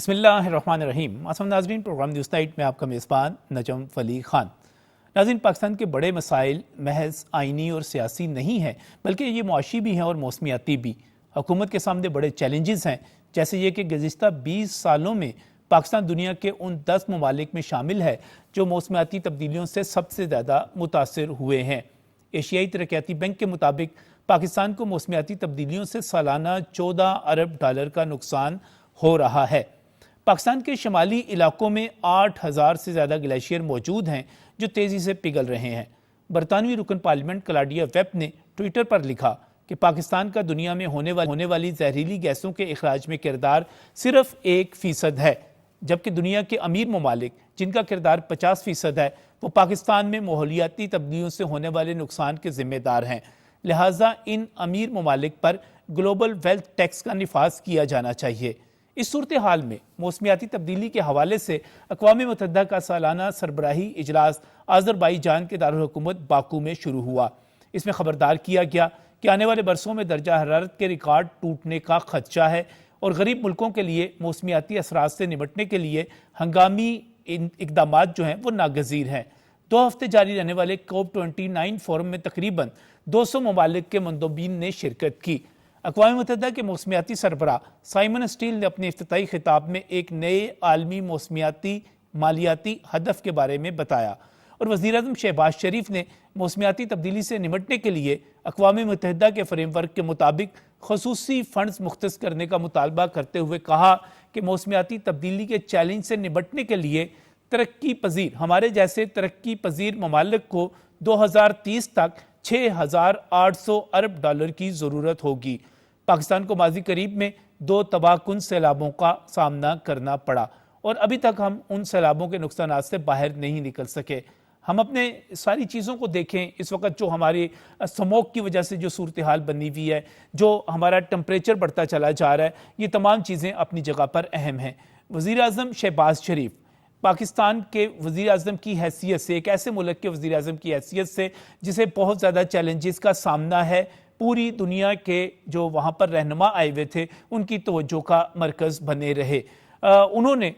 بسم اللہ الرحمن الرحیم۔ معصوم ناظرین، پروگرام نیوز نائٹ میں آپ کا میزبان نجم ولی خان۔ ناظرین، پاکستان کے بڑے مسائل محض آئینی اور سیاسی نہیں ہیں، بلکہ یہ معاشی بھی ہیں اور موسمیاتی بھی۔ حکومت کے سامنے بڑے چیلنجز ہیں، جیسے یہ کہ گزشتہ 20 سالوں میں پاکستان دنیا کے ان 10 ممالک میں شامل ہے جو موسمیاتی تبدیلیوں سے سب سے زیادہ متاثر ہوئے ہیں۔ ایشیائی ترقیاتی بینک کے مطابق پاکستان کو موسمیاتی تبدیلیوں سے سالانہ 14 ارب ڈالر کا نقصان ہو رہا ہے۔ پاکستان کے شمالی علاقوں میں 8,000 سے زیادہ گلیشیئر موجود ہیں جو تیزی سے پگھل رہے ہیں۔ برطانوی رکن پارلیمنٹ کلاڈیا ویب نے ٹویٹر پر لکھا کہ پاکستان کا دنیا میں ہونے والی زہریلی گیسوں کے اخراج میں کردار صرف 1% ہے، جبکہ دنیا کے امیر ممالک جن کا کردار 50% ہے وہ پاکستان میں ماحولیاتی تبدیلیوں سے ہونے والے نقصان کے ذمہ دار ہیں۔ لہٰذا ان امیر ممالک پر گلوبل ویلتھ ٹیکس کا نفاذ کیا جانا چاہیے۔ اس صورتحال میں موسمیاتی تبدیلی کے حوالے سے اقوام متحدہ کا سالانہ سربراہی اجلاس آذربائیجان کے دارالحکومت باکو میں شروع ہوا۔ اس میں خبردار کیا گیا کہ آنے والے برسوں میں درجہ حرارت کے ریکارڈ ٹوٹنے کا خدشہ ہے اور غریب ملکوں کے لیے موسمیاتی اثرات سے نمٹنے کے لیے ہنگامی اقدامات جو ہیں وہ ناگزیر ہیں۔ 2 ہفتے جاری رہنے والے COP29 فورم میں تقریباً 200 ممالک کے مندوبین نے شرکت کی۔ اقوام متحدہ کے موسمیاتی سربراہ سائمن اسٹیل نے اپنے افتتاحی خطاب میں ایک نئے عالمی موسمیاتی مالیاتی ہدف کے بارے میں بتایا، اور وزیر اعظم شہباز شریف نے موسمیاتی تبدیلی سے نمٹنے کے لیے اقوام متحدہ کے فریم ورک کے مطابق خصوصی فنڈز مختص کرنے کا مطالبہ کرتے ہوئے کہا کہ موسمیاتی تبدیلی کے چیلنج سے نمٹنے کے لیے ہمارے جیسے ترقی پذیر ممالک کو 2030 تک 6,800 ارب ڈالر کی ضرورت ہوگی۔ پاکستان کو ماضی قریب میں 2 تباہ کن سیلابوں کا سامنا کرنا پڑا اور ابھی تک ہم ان سیلابوں کے نقصانات سے باہر نہیں نکل سکے۔ ہم اپنے ساری چیزوں کو دیکھیں، اس وقت جو ہماری سموک کی وجہ سے جو صورتحال بنی ہوئی ہے، جو ہمارا ٹمپریچر بڑھتا چلا جا رہا ہے، یہ تمام چیزیں اپنی جگہ پر اہم ہیں۔ وزیر اعظم شہباز شریف پاکستان کے وزیر اعظم کی حیثیت سے، ایک ایسے ملک کے وزیر اعظم کی حیثیت سے جسے بہت زیادہ چیلنجز کا سامنا ہے، پوری دنیا کے جو وہاں پر رہنما آئے ہوئے تھے ان کی توجہ کا مرکز بنے رہے۔ انہوں نے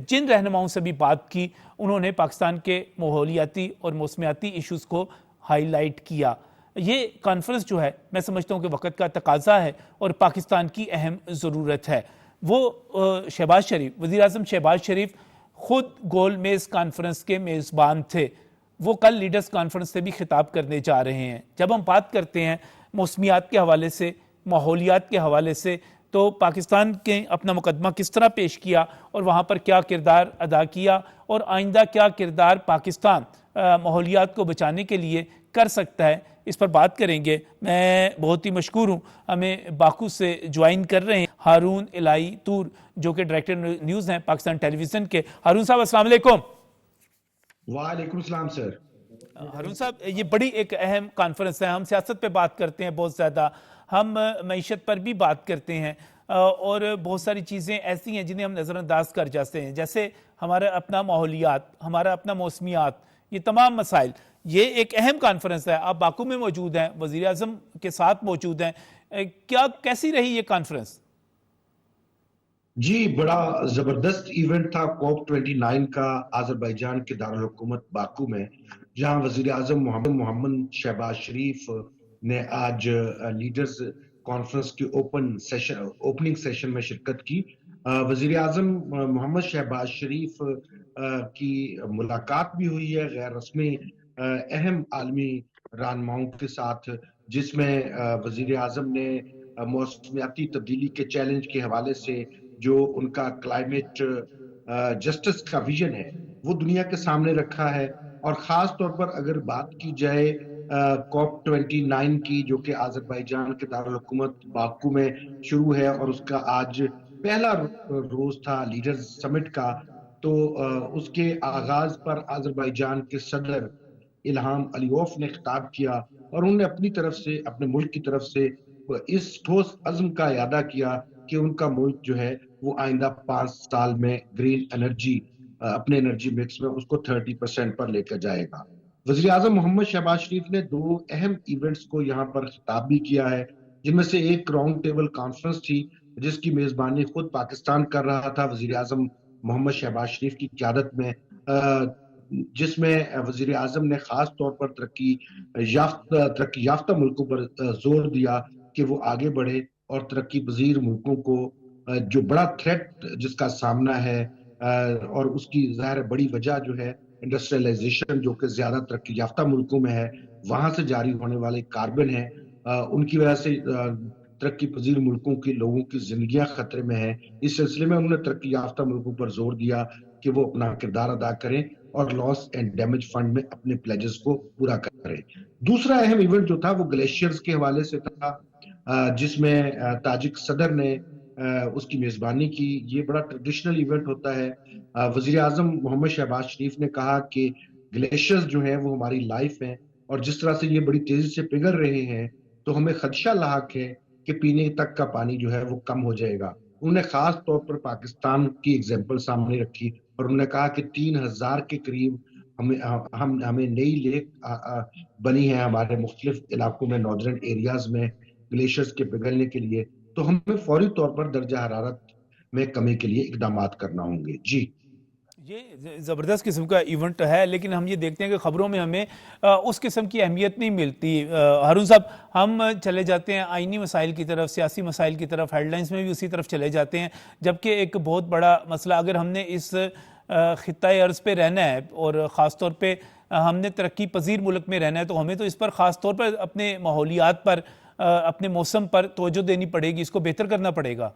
جن رہنماؤں سے بھی بات کی، انہوں نے پاکستان کے ماحولیاتی اور موسمیاتی ایشوز کو ہائی لائٹ کیا۔ یہ کانفرنس جو ہے میں سمجھتا ہوں کہ وقت کا تقاضا ہے اور پاکستان کی اہم ضرورت ہے۔ وہ وزیر اعظم شہباز شریف خود گول میز کانفرنس کے میزبان تھے۔ وہ کل لیڈرز کانفرنس سے بھی خطاب کرنے جا رہے ہیں۔ جب ہم بات کرتے ہیں موسمیات کے حوالے سے، ماحولیات کے حوالے سے، تو پاکستان کے اپنا مقدمہ کس طرح پیش کیا اور وہاں پر کیا کردار ادا کیا اور آئندہ کیا کردار پاکستان ماحولیات کو بچانے کے لیے کر سکتا ہے، اس پر بات کریں گے۔ میں بہت ہی مشکور ہوں، ہمیں باکو سے جوائن کر رہے ہیں ہارون الہی تور، جو کہ ڈائریکٹر نیوز ہیں پاکستان ٹیلی ویژن کے۔ ہارون صاحب السلام علیکم۔ وعلیکم السلام سر۔ ہارون صاحب، یہ بڑی ایک اہم کانفرنس ہے۔ ہم سیاست پہ بات کرتے ہیں بہت زیادہ، ہم معیشت پر بھی بات کرتے ہیں، اور بہت ساری چیزیں ایسی ہیں جنہیں ہم نظر انداز کر جاتے ہیں، جیسے ہمارا اپنا ماحولیات، ہمارا اپنا موسمیات، یہ تمام مسائل۔ یہ ایک اہم کانفرنس ہے، آپ باکو میں موجود ہیں، وزیر اعظم کے ساتھ موجود ہیں، کیسی رہی یہ کانفرنس؟ جی، بڑا زبردست ایونٹ تھا COP29 کا آذربائیجان کے دارالحکومت باکو میں، جہاں وزیر اعظم محمد شہباز شریف نے آج لیڈرز کانفرنس کی اوپننگ سیشن میں شرکت کی۔ وزیر اعظم محمد شہباز شریف کی ملاقات بھی ہوئی ہے غیر رسمی اہم عالمی رہنماؤں کے ساتھ، جس میں وزیر اعظم نے موسمیاتی تبدیلی کے چیلنج کے حوالے سے جو ان کا کلائمیٹ جسٹس کا ویژن ہے وہ دنیا کے سامنے رکھا ہے۔ اور خاص طور پر اگر بات کی جائے COP29 کی، جو کہ آذربائیجان کے دارالحکومت باکو میں شروع ہے اور اس کا آج پہلا روز تھا لیڈرز سمٹ کا، تو اس کے آغاز پر آذربائیجان کے صدر الہام علیوف نے خطاب کیا اور انہوں نے اپنی طرف سے، اپنے ملک کی طرف سے اس ٹھوس عزم کا اعادہ کیا کہ ان کا ملک جو ہے وہ آئندہ 5 سال میں گرین انرجی، اپنے انرجی مکس میں اس کو 30% پر لے کر جائے گا۔ وزیر اعظم محمد شہباز شریف نے 2 اہم ایونٹس کو یہاں پر خطاب بھی کیا ہے، جن میں سے ایک راؤنڈ ٹیبل کانفرنس تھی جس کی میزبانی خود پاکستان کر رہا تھا وزیر اعظم محمد شہباز شریف کی قیادت میں، جس میں وزیر اعظم نے خاص طور پر ترقی یافتہ ملکوں پر زور دیا کہ وہ آگے بڑھے، اور ترقی پذیر ملکوں کو جو بڑا تھریٹ جس کا سامنا ہے، اور اس کی ظاہر بڑی وجہ جو ہے انڈسٹریلائزیشن، جو کہ زیادہ ترقی یافتہ ملکوں میں ہے، وہاں سے جاری ہونے والے کاربن ہیں، ان کی وجہ سے ترقی پذیر ملکوں کے لوگوں کی زندگیاں خطرے میں ہیں۔ اس سلسلے میں انہوں نے ترقی یافتہ ملکوں پر زور دیا کہ وہ اپنا کردار ادا کریں اور لاس اینڈ ڈیمیج فنڈ میں اپنے پلیجز کو پورا کریں۔ دوسرا اہم ایونٹ جو تھا وہ گلیشیئرز کے حوالے سے تھا، جس میں تاجک صدر نے اس کی میزبانی کی۔ یہ بڑا ٹریڈیشنل ایونٹ ہوتا ہے۔ وزیر اعظم محمد شہباز شریف نے کہا کہ گلیشیئرز جو ہیں وہ ہماری لائف ہیں، اور جس طرح سے یہ بڑی تیزی سے پگھل رہے ہیں تو ہمیں خدشہ لاحق ہے کہ پینے تک کا پانی جو ہے وہ کم ہو جائے گا۔ انہوں نے خاص طور پر پاکستان کی ایگزامپل سامنے رکھی، اور انہوں نے کہا کہ 3000 کے قریب ہمیں نئی لیک بنی ہے ہمارے مختلف علاقوں میں، ناردرن ایریاز میں، گلیشیئرز کے پگھلنے کے لیے، تو ہمیں فوری طور پر درجہ حرارت میں کمی کے لیے اقدامات کرنا ہوں گے۔ جی، یہ زبردست قسم کا ایونٹ ہے، لیکن ہم یہ دیکھتے ہیں کہ خبروں میں ہمیں اس قسم کی اہمیت نہیں ملتی۔ ہارون صاحب، ہم چلے جاتے ہیں آئینی مسائل کی طرف، سیاسی مسائل کی طرف، ہیڈ لائنز میں بھی اسی طرف چلے جاتے ہیں، جبکہ ایک بہت بڑا مسئلہ، اگر ہم نے اس خطۂ ارض پہ رہنا ہے اور خاص طور پہ ہم نے ترقی پذیر ملک میں رہنا ہے، تو ہمیں تو اس پر خاص طور پر اپنے ماحولیات پر، اپنے موسم پر توجہ دینی پڑے گی، اس کو بہتر کرنا پڑے گا۔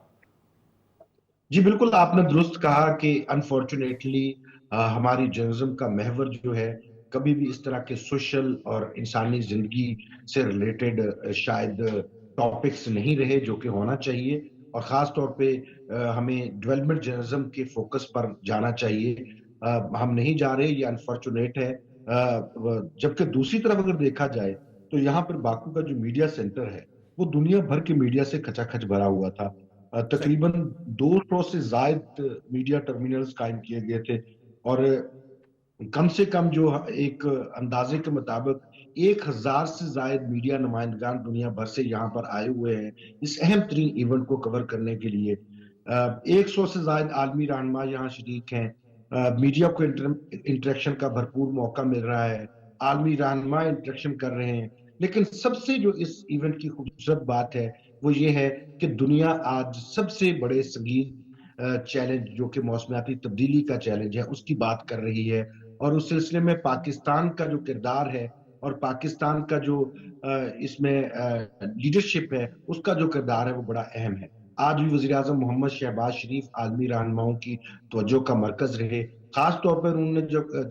جی بالکل، آپ نے درست کہا کہ انفارچونیٹلی ہماری جرنلزم کا محور جو ہے کبھی بھی اس طرح کے سوشل اور انسانی زندگی سے ریلیٹڈ شاید ٹاپکس نہیں رہے جو کہ ہونا چاہیے، اور خاص طور پہ ہمیں ڈیولپمنٹ جرنلزم کے فوکس پر جانا چاہیے۔ ہم نہیں جا رہے، یہ انفارچونیٹ ہے۔ جبکہ دوسری طرف اگر دیکھا جائے تو یہاں پر باکو کا جو میڈیا سینٹر ہے وہ دنیا بھر کے میڈیا سے کھچا کھچ بھرا ہوا تھا۔ تقریباً 200 سے زائد میڈیا ٹرمینلز قائم کیے گئے تھے، اور کم سے کم جو ایک اندازے کے مطابق 1000 سے زائد میڈیا نمائندگان دنیا بھر سے یہاں پر آئے ہوئے ہیں اس اہم ترین ایونٹ کو کور کرنے کے لیے۔ 100 سے زائد عالمی رہنما یہاں شریک ہیں۔ میڈیا کو انٹریکشن کا بھرپور موقع مل رہا ہے، عالمی رہنما انٹریکشن کر رہے ہیں، لیکن سب سے جو اس ایونٹ کی خوبصورت بات ہے وہ یہ ہے کہ دنیا آج سب سے بڑے سنگین چیلنج جو کہ موسمیاتی تبدیلی کا چیلنج ہے اس کی بات کر رہی ہے، اور اس سلسلے میں پاکستان کا جو کردار ہے اور پاکستان کا جو اس میں لیڈرشپ ہے اس کا جو کردار ہے وہ بڑا اہم ہے۔ آج بھی وزیر اعظم محمد شہباز شریف عالمی رہنماؤں کی توجہ کا مرکز رہے، خاص طور پر انہوں نے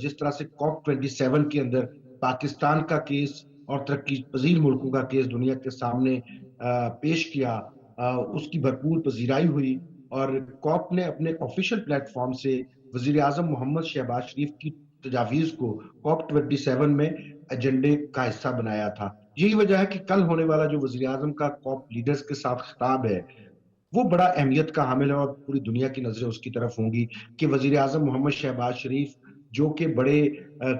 جس طرح سے COP 27 کے اندر پاکستان کا کیس اور ترقی پذیر ملکوں کا کیس دنیا کے سامنے پیش کیا، اس کی بھرپور پذیرائی ہوئی، اور COP نے اپنے آفیشیل پلیٹ فارم سے وزیر اعظم محمد شہباز شریف کی تجاویز کو COP 27 میں ایجنڈے کا حصہ بنایا تھا۔ یہی وجہ ہے کہ کل ہونے والا جو وزیر اعظم کا COP لیڈرز کے ساتھ خطاب ہے وہ بڑا اہمیت کا حامل ہے، اور پوری دنیا کی نظریں اس کی طرف ہوں گی کہ وزیر اعظم محمد شہباز شریف جو کہ بڑے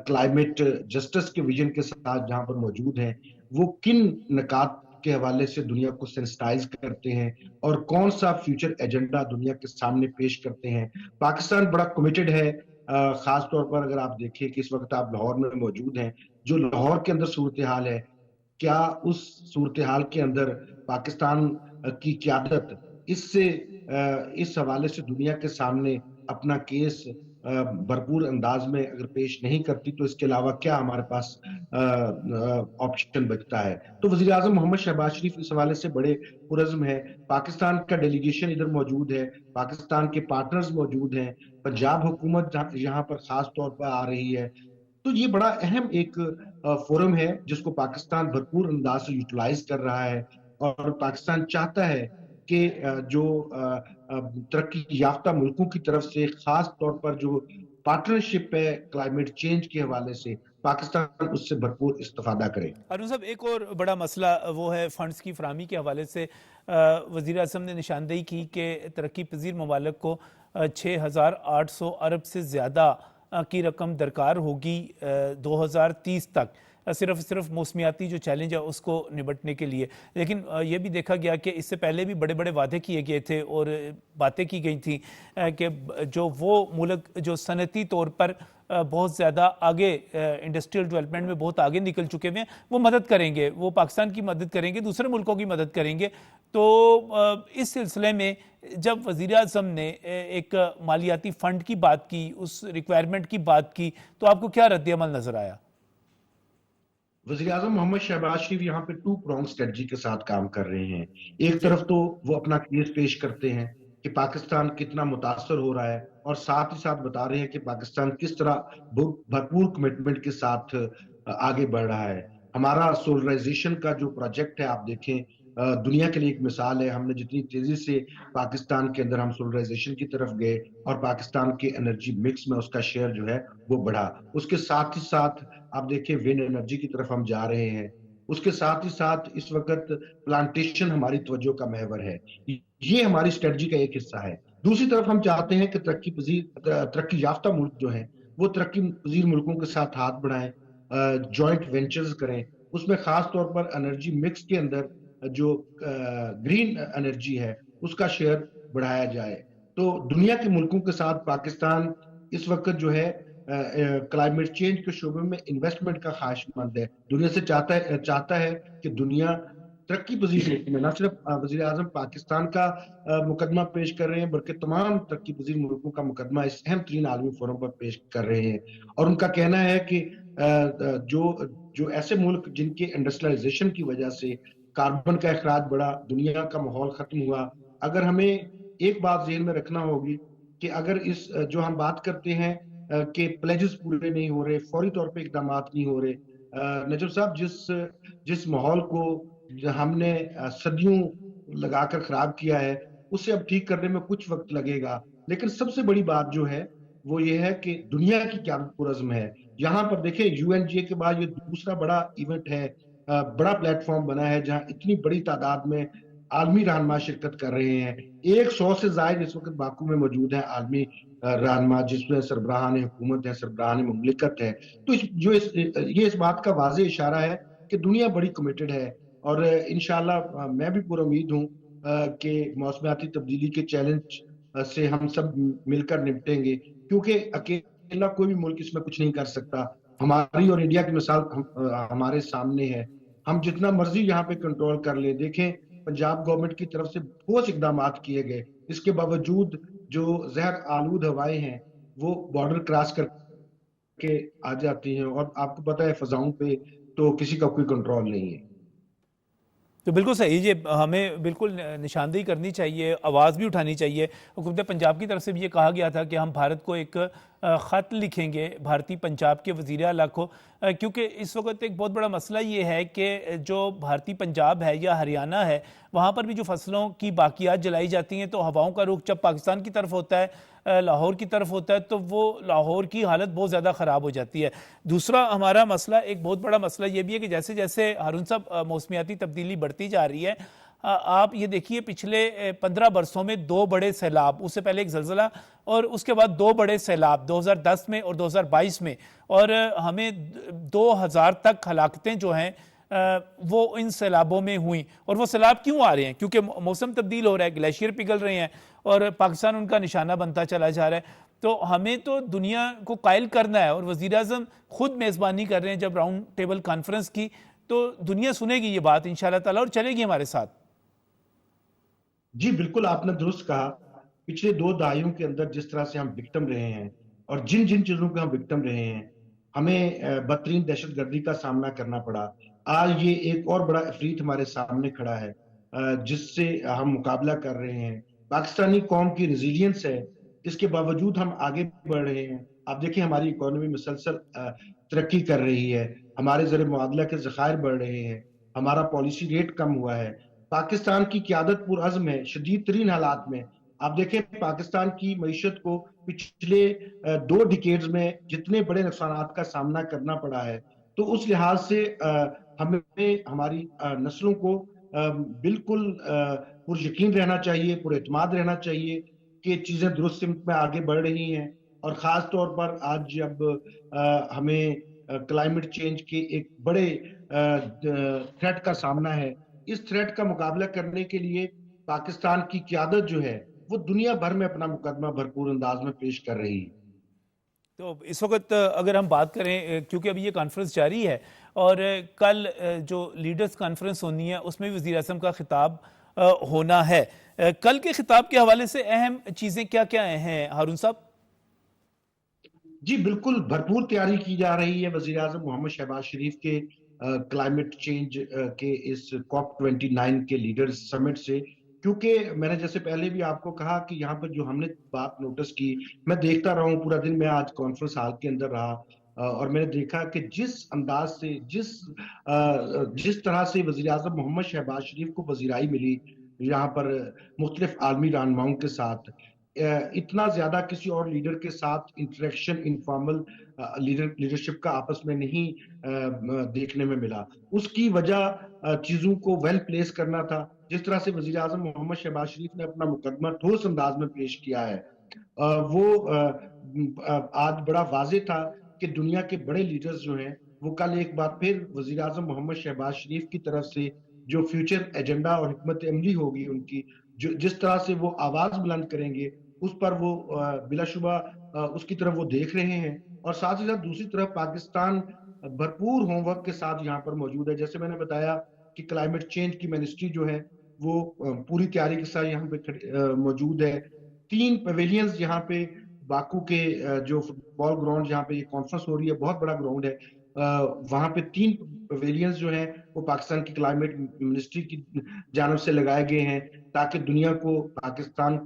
کلائمیٹ جسٹس کے ویژن کے ساتھ جہاں پر موجود ہیں، وہ کن نکات کے حوالے سے دنیا کو سینسٹائز کرتے ہیں اور کون سا فیوچر ایجنڈا دنیا کے سامنے پیش کرتے ہیں۔ پاکستان بڑا کمیٹڈ ہے، خاص طور پر اگر آپ دیکھیں کہ اس وقت آپ لاہور میں موجود ہیں، جو لاہور کے اندر صورتحال ہے، کیا اس صورتحال کے اندر پاکستان کی قیادت اس حوالے سے دنیا کے سامنے اپنا کیس بھرپور انداز میں اگر پیش نہیں کرتی تو اس کے علاوہ کیا ہمارے پاس آپشن بچتا ہے؟ تو وزیر اعظم محمد شہباز شریف اس حوالے سے بڑے پرعزم ہے۔ پاکستان کا ڈیلیگیشن ادھر موجود ہے، پاکستان کے پارٹنرز موجود ہیں، پنجاب حکومت یہاں پر خاص طور پر آ رہی ہے، تو یہ بڑا اہم ایک فورم ہے جس کو پاکستان بھرپور انداز سے یوٹیلائز کر رہا ہے، اور پاکستان چاہتا ہے کہ جو ترقی یافتہ ملکوں کی طرف سے خاص طور پر جو پارٹنرشپ ہے کلائمیٹ چینج کے حوالے سے، پاکستان اس سے بھرپور استفادہ کرے۔ ارون صاحب، ایک اور بڑا مسئلہ وہ ہے فنڈز کی فراہمی کے حوالے سے۔ وزیر اعظم نے نشاندہی کی کہ ترقی پذیر ممالک کو 6800 ارب سے زیادہ کی رقم درکار ہوگی 2030 تک۔ صرف موسمیاتی جو چیلنج ہے اس کو نمٹنے کے لیے. لیکن یہ بھی دیکھا گیا کہ اس سے پہلے بھی بڑے بڑے وعدے کیے گئے تھے اور باتیں کی گئی تھیں کہ جو وہ ملک جو صنعتی طور پر بہت زیادہ آگے انڈسٹریل ڈیولپمنٹ میں بہت آگے نکل چکے ہوئے ہیں, وہ مدد کریں گے, وہ پاکستان کی مدد کریں گے, دوسرے ملکوں کی مدد کریں گے. تو اس سلسلے میں جب وزیر اعظم نے ایک مالیاتی فنڈ کی بات کی, اس ریکوائرمنٹ کی بات کی, تو آپ کو کیا رد عمل نظر آیا؟ وزیر اعظم محمد شہباز شریف یہاں پہ 2 پرونگ اسٹریٹجی کے ساتھ کام کر رہے ہیں. ایک طرف تو وہ اپنا کیس پیش کرتے ہیں کہ پاکستان کتنا متاثر ہو رہا ہے, اور ساتھ ہی ساتھ بتا رہے ہیں کہ پاکستان کس طرح بھرپور کمٹمنٹ کے ساتھ آگے بڑھ رہا ہے. ہمارا سولرائزیشن کا جو پروجیکٹ ہے, آپ دیکھیں دنیا کے لیے ایک مثال ہے. ہم نے جتنی تیزی سے پاکستان کے اندر ہم سولرائزیشن کی طرف گئے اور پاکستان کے انرجی مکس میں اس کا شیئر جو ہے وہ بڑھا. اس کے ساتھ ہی ساتھ آپ دیکھیں ونڈ انرجی کی طرف ہم جا رہے ہیں. اس کے ساتھ ہی ساتھ اس وقت پلانٹیشن ہماری توجہ کا محور ہے. یہ ہماری اسٹریٹجی کا ایک حصہ ہے. دوسری طرف ہم چاہتے ہیں کہ ترقی یافتہ ملک جو ہیں وہ ترقی پذیر ملکوں کے ساتھ ہاتھ بڑھائیں, جوائنٹ وینچرز کریں. اس میں خاص طور پر انرجی مکس کے اندر جو گرین انرجی ہے اس کا شیئر بڑھایا جائے. تو دنیا کے ملکوں کے ساتھ پاکستان اس وقت جو ہے کلائمیٹ چینج کے شعبے میں انویسٹمنٹ کا خواہش مند ہے. دنیا سے چاہتا ہے کہ دنیا ترقی پذیر ملک میں نہ صرف وزیر اعظم پاکستان کا مقدمہ پیش کر رہے ہیں بلکہ تمام ترقی پذیر ملکوں کا مقدمہ اس اہم ترین عالمی فورم پر پیش کر رہے ہیں. اور ان کا کہنا ہے کہ جو ایسے ملک جن کے انڈسٹریلائزیشن کی وجہ سے کاربن کا اخراج بڑھا, دنیا کا ماحول ختم ہوا, اگر ہمیں ایک بات ذہن میں رکھنا ہوگی کہ اگر اس جو ہم بات کرتے ہیں کہ پلیجز پورے نہیں ہو رہے, فوری طور پہ اقدامات نہیں ہو رہے, نجم صاحب جس ماحول کو ہم نے صدیوں لگا کر خراب کیا ہے اسے اب ٹھیک کرنے میں کچھ وقت لگے گا. لیکن سب سے بڑی بات جو ہے وہ یہ ہے کہ دنیا کی قیادت پرعزم ہے. یہاں پر دیکھیں UNGA کے بعد یہ دوسرا بڑا ایونٹ ہے, بڑا پلیٹ فارم بنا ہے جہاں اتنی بڑی تعداد میں عالمی رہنما شرکت کر رہے ہیں. 100 سے زائد اس وقت باکو میں موجود ہیں عالمی رہنما, جس میں سربراہان حکومت ہے, سربراہان مملکت ہے. تو یہ اس بات کا واضح اشارہ ہے کہ دنیا بڑی کمیٹڈ ہے, اور انشاءاللہ میں بھی پورا امید ہوں کہ موسمیاتی تبدیلی کے چیلنج سے ہم سب مل کر نپٹیں گے, کیونکہ اکیلا کوئی بھی ملک اس میں کچھ نہیں کر سکتا. ہماری اور انڈیا کی مثال ہمارے سامنے ہے. ہم جتنا مرضی یہاں پہ کنٹرول کر لیں, دیکھیں پنجاب گورنمنٹ کی طرف سے ٹھوس اقدامات کیے گئے, اس کے باوجود جو زہر آلود ہوائیں ہیں وہ بارڈر کراس کر کے آ جاتی ہیں, اور آپ کو پتہ ہے فضاؤں پہ تو کسی کا کوئی کنٹرول نہیں ہے. تو بالکل صحیح, یہ ہمیں بالکل نشاندہی کرنی چاہیے, آواز بھی اٹھانی چاہیے. حکومت پنجاب کی طرف سے بھی یہ کہا گیا تھا کہ ہم بھارت کو ایک خط لکھیں گے, بھارتی پنجاب کے وزیر اعلیٰ کو, کیونکہ اس وقت ایک بہت بڑا مسئلہ یہ ہے کہ جو بھارتی پنجاب ہے یا ہریانہ ہے وہاں پر بھی جو فصلوں کی باقیات جلائی جاتی ہیں تو ہواؤں کا رخ جب پاکستان کی طرف ہوتا ہے, لاہور کی طرف ہوتا ہے, تو وہ لاہور کی حالت بہت زیادہ خراب ہو جاتی ہے. دوسرا ہمارا مسئلہ, ایک بہت بڑا مسئلہ یہ بھی ہے کہ جیسے جیسے ہارون صاحب موسمیاتی تبدیلی بڑھتی جا رہی ہے, آپ یہ دیکھیے پچھلے 15 برسوں میں 2 بڑے سیلاب, اس سے پہلے ایک زلزلہ اور اس کے بعد 2 بڑے سیلاب 2010 میں اور 2022 میں, اور ہمیں 2000 تک ہلاکتیں جو ہیں وہ ان سیلابوں میں ہوئیں. اور وہ سیلاب کیوں آ رہے ہیں؟ کیونکہ موسم تبدیل ہو رہا ہے, گلیشیئر پگھل رہے ہیں اور پاکستان ان کا نشانہ بنتا چلا جا رہا ہے. تو ہمیں تو دنیا کو قائل کرنا ہے, اور وزیر اعظم خود میزبانی کر رہے ہیں جب راؤنڈ ٹیبل کانفرنس کی, تو دنیا سنے گی یہ بات انشاءاللہ تعالی اور چلے گی ہمارے ساتھ. جی بالکل, آپ نے درست کہا. پچھلے 2 دہائیوں کے اندر جس طرح سے ہم وکٹم رہے ہیں اور جن چیزوں کے ہم وکٹم رہے ہیں, ہمیں بدترین دہشت گردی کا سامنا کرنا پڑا. آج یہ ایک اور بڑا عفریت ہمارے سامنے کھڑا ہے جس سے ہم مقابلہ کر رہے ہیں. پاکستانی قوم کی ریزیلینس ہے, اس کے باوجود ہم آگے بڑھ رہے ہیں. آپ دیکھیں ہماری اکانومی مسلسل ترقی کر رہی ہے, ہمارے زر معادلہ کے ذخائر بڑھ رہے ہیں, ہمارا پالیسی ریٹ کم ہوا ہے. پاکستان کی قیادت پرعزم ہے شدید ترین حالات میں. آپ دیکھیں پاکستان کی معیشت کو پچھلے 2 ڈیکیڈز میں جتنے بڑے نقصانات کا سامنا کرنا پڑا ہے, تو اس لحاظ سے ہمیں ہماری نسلوں کو بالکل پر یقین رہنا چاہیے, پر اعتماد رہنا چاہیے کہ چیزیں درست سمت میں آگے بڑھ رہی ہیں. اور خاص طور پر آج جب ہمیں کلائمیٹ چینج کے ایک بڑے تھریٹ کا سامنا ہے. اس تھریٹ کا مقابلہ کرنے کے لیے پاکستان کی قیادت جو ہے وہ دنیا بھر میں اپنا مقدمہ بھرپور انداز میں پیش کر رہی ہے. تو اس وقت اگر ہم بات کریں کیونکہ ابھی یہ کانفرنس جاری ہے اور کل جو لیڈرز کانفرنس ہونی ہے اس میں بھی وزیر اعظم کا خطاب ہونا ہے. کل کے خطاب کے حوالے سے اہم چیزیں کیا کیا ہیں ہارون صاحب؟ جی بالکل بھرپور تیاری کی جا رہی ہے وزیر اعظم محمد شہباز شریف کے کلائمیٹ چینج کے اس COP29 کے لیڈرز سمٹ سے. کیونکہ میں نے جیسے پہلے بھی آپ کو کہا کہ یہاں پر جو ہم نے بات نوٹس کی، میں دیکھتا رہا ہوں پورا دن، میں آج کانفرنس ہال کے اندر رہا اور میں نے دیکھا کہ جس انداز سے جس طرح سے وزیر اعظم محمد شہباز شریف کو پذیرائی ملی یہاں پر مختلف عالمی رہنماؤں کے ساتھ، اتنا زیادہ کسی اور لیڈر کے ساتھ انٹریکشن انفارمل لیڈرشپ کا آپس میں نہیں دیکھنے میں ملا. اس کی وجہ چیزوں کو ویل پلیس کرنا تھا. جس طرح سے وزیر اعظم محمد شہباز شریف نے اپنا مقدمہ ٹھوس انداز میں پیش کیا ہے، وہ آج بڑا واضح تھا کہ دنیا کے بڑے لیڈرز جو ہیں وہ کل ایک بار پھر وزیر اعظم محمد شہباز شریف کی طرف سے جو فیوچر ایجنڈا اور حکمت عملی ہوگی ان کی، جس طرح سے وہ آواز بلند کریں گے اس پر وہ بلا شبہ اس کی طرف وہ دیکھ رہے ہیں. اور ساتھ ہی ساتھ دوسری طرف پاکستان بھرپور ہوم ورک کے ساتھ یہاں پر موجود ہے. جیسے میں نے بتایا کہ کلائمیٹ چینج کی منسٹری جو ہے وہ پوری تیاری کے ساتھ یہاں پہ موجود ہے. 3 پیویلینز یہاں پہ باکو کے جو فٹ بال گراؤنڈ جہاں پہ یہ کانفرنس ہو رہی ہے، بہت بڑا گراؤنڈ ہے، وہاں پہ 3 پیویلینز جو ہیں وہ پاکستان کی کلائمیٹ منسٹری کی جانب سے لگائے گئے ہیں تاکہ دنیا کو پاکستان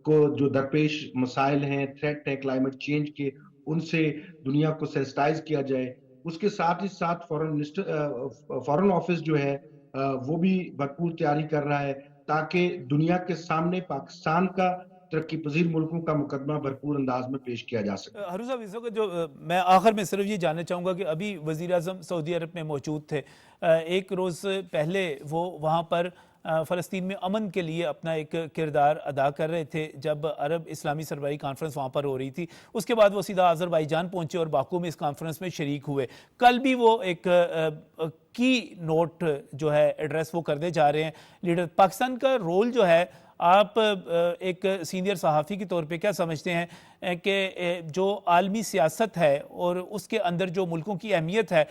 کو جو درپیش مسائل ہیں، تھریٹ ہیں کلائمیٹ چینج کے، ان سے دنیا کو سینسٹائز کیا جائے. اس کے ساتھ ہی ساتھ فورن آفس جو ہے وہ بھی بھرپور تیاری کر رہا ہے تاکہ دنیا کے سامنے پاکستان کا ترقی پذیر ملکوں کا مقدمہ بھرپور انداز میں پیش کیا جا سکے. ہارون صاحب اس وقت جو میں آخر میں صرف یہ جاننا چاہوں گا کہ ابھی وزیر اعظم سعودی عرب میں موجود تھے، ایک روز پہلے وہ وہاں پر فلسطین میں امن کے لیے اپنا ایک کردار ادا کر رہے تھے جب عرب اسلامی سربراہی کانفرنس وہاں پر ہو رہی تھی. اس کے بعد وہ سیدھا آذربائیجان پہنچے اور باکو میں اس کانفرنس میں شریک ہوئے. کل بھی وہ ایک کی نوٹ جو ہے ایڈریس وہ کرنے جا رہے ہیں. لیڈر پاکستان کا رول جو ہے، آپ ایک سینئر صحافی کے طور پہ کیا سمجھتے ہیں کہ جو عالمی سیاست ہے اور اس کے اندر جو ملکوں کی اہمیت ہے،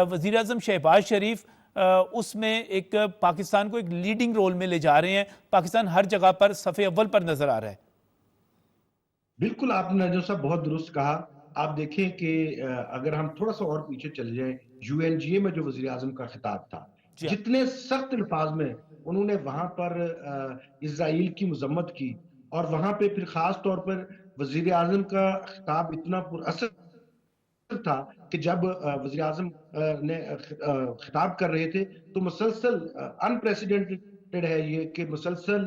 وزیر اعظم شہباز شریف اس میں ایک پاکستان کو ایک لیڈنگ رول میں لے جا رہے ہیں، پاکستان ہر جگہ پر صفحے اول پر نظر آ رہا ہے؟ بالکل آپ نے جو صاحب بہت درست کہا. آپ دیکھیں کہ اگر ہم تھوڑا سا اور پیچھے چل جائیں، UNGA میں جو وزیر اعظم کا خطاب تھا، جی ہاں. جتنے سخت الفاظ میں انہوں نے وہاں پر اسرائیل کی مذمت کی، اور وہاں پہ پھر خاص طور پر وزیر اعظم کا خطاب اتنا پر اثر تھا کہ جب وزیر اعظم نے خطاب کر رہے تھے تو مسلسل انپریسیڈنٹڈ ہے یہ کہ مسلسل